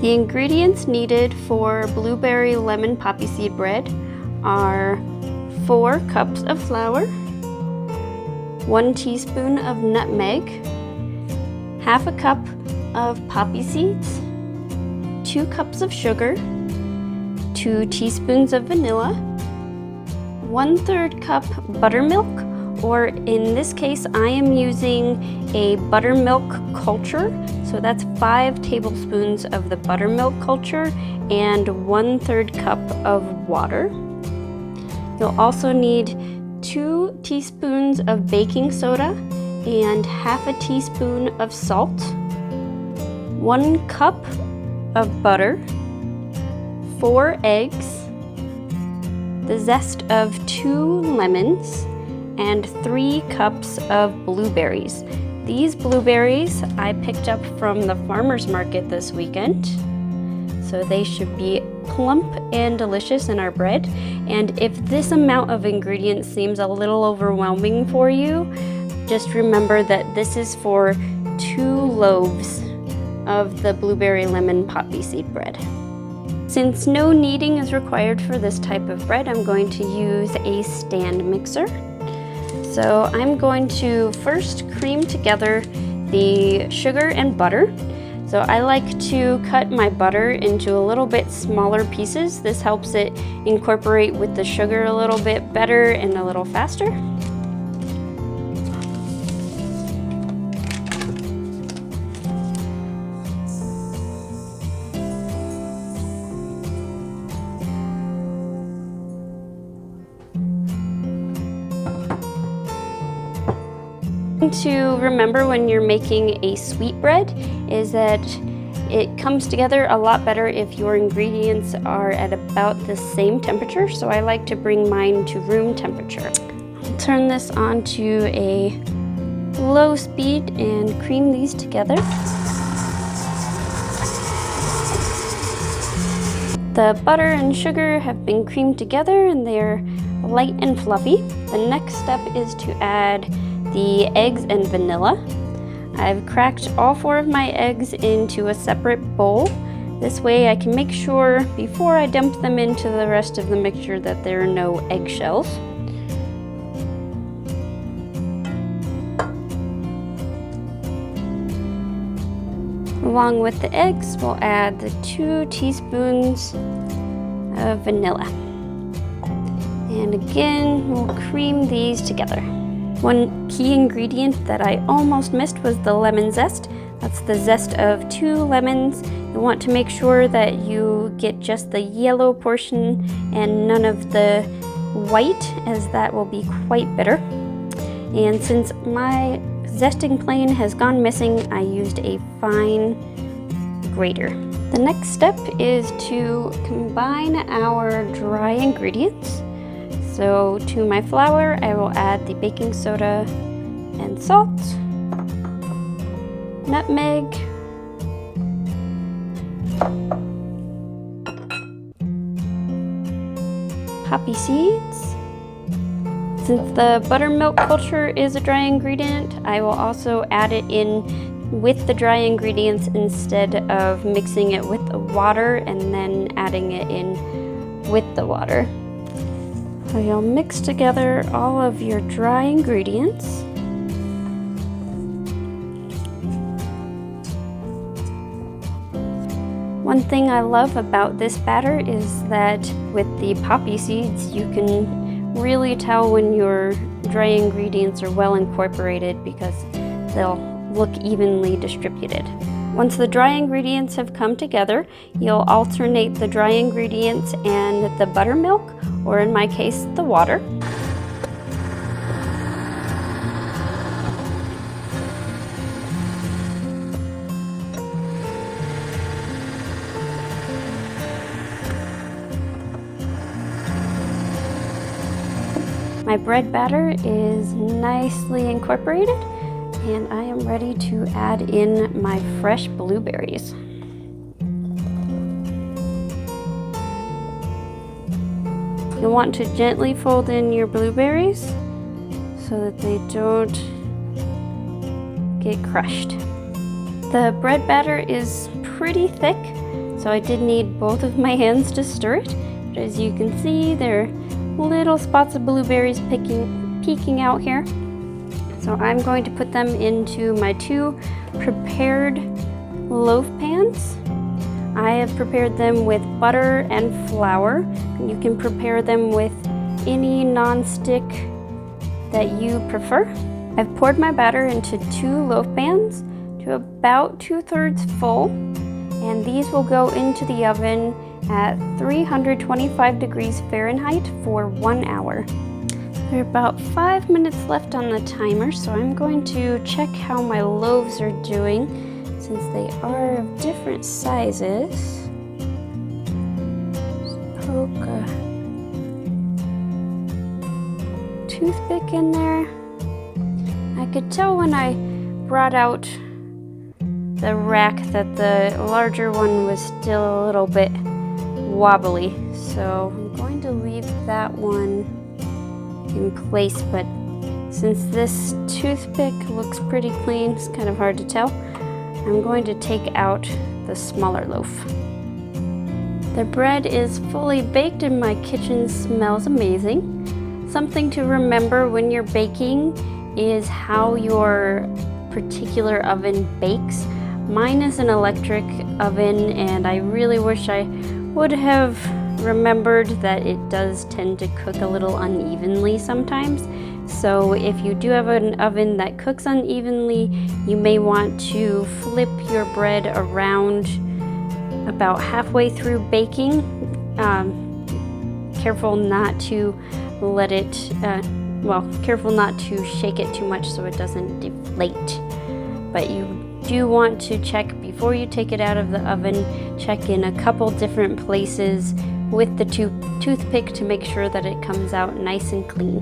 The ingredients needed for blueberry lemon poppy seed bread are 4 cups of flour, 1 teaspoon of nutmeg, half a cup of poppy seeds, 2 cups of sugar, 2 teaspoons of vanilla, 1/3 cup buttermilk, or in this case I am using a buttermilk culture, so that's 5 tablespoons of the buttermilk culture and 1/3 cup of water. You'll also need 2 teaspoons of baking soda and half a teaspoon of salt, 1 cup of butter, 4 eggs, the zest of 2 lemons, and 3 cups of blueberries. These blueberries I picked up from the farmer's market this weekend, so they should be plump and delicious in our bread. And if this amount of ingredients seems a little overwhelming for you, just remember that this is for 2 loaves of the blueberry lemon poppy seed bread. Since no kneading is required for this type of bread, I'm going to use a stand mixer. So I'm going to first cream together the sugar and butter. So I like to cut my butter into a little bit smaller pieces. This helps it incorporate with the sugar a little bit better and a little faster. To remember when you're making a sweetbread is that it comes together a lot better if your ingredients are at about the same temperature. So I like to bring mine to room temperature. I'll turn this on to a low speed and cream these together. The butter and sugar have been creamed together and they're light and fluffy. The next step is to add the eggs and vanilla. I've cracked all 4 of my eggs into a separate bowl. This way I can make sure before I dump them into the rest of the mixture that there are no eggshells. Along with the eggs, we'll add the 2 teaspoons of vanilla. And again, we'll cream these together. One key ingredient that I almost missed was the lemon zest. That's the zest of 2 lemons. You want to make sure that you get just the yellow portion and none of the white, as that will be quite bitter. And since my zesting plane has gone missing, I used a fine grater. The next step is to combine our dry ingredients. So to my flour, I will add the baking soda and salt, nutmeg, poppy seeds. Since the buttermilk culture is a dry ingredient, I will also add it in with the dry ingredients instead of mixing it with the water and then adding it in with the water. So you'll mix together all of your dry ingredients. One thing I love about this batter is that with the poppy seeds, you can really tell when your dry ingredients are well incorporated because they'll look evenly distributed. Once the dry ingredients have come together, you'll alternate the dry ingredients and the buttermilk, or in my case, the water. My bread batter is nicely incorporated, and I am ready to add in my fresh blueberries. You'll want to gently fold in your blueberries so that they don't get crushed. The bread batter is pretty thick, so I did need both of my hands to stir it. But as you can see, there are little spots of blueberries peeking out here. So I'm going to put them into my 2 prepared loaf pans. I have prepared them with butter and flour. You can prepare them with any non-stick that you prefer. I've poured my batter into 2 loaf pans to about 2/3 full, and these will go into the oven at 325 degrees Fahrenheit for 1 hour. There are about 5 minutes left on the timer, so I'm going to check how my loaves are doing since they are of different sizes. Just poke a toothpick in there. I could tell when I brought out the rack that the larger one was still a little bit wobbly, so I'm going to leave that one in place, but since this toothpick looks pretty clean, it's kind of hard to tell, I'm going to take out the smaller loaf. The bread is fully baked and my kitchen smells amazing. Something to remember when you're baking is how your particular oven bakes. Mine is an electric oven, and I really wish I would have remembered that it does tend to cook a little unevenly sometimes. So if you do have an oven that cooks unevenly, you may want to flip your bread around about halfway through baking. Careful not to let it, careful not to shake it too much so it doesn't deflate. But you do want to check before you take it out of the oven, check in a couple different places with the toothpick to make sure that it comes out nice and clean.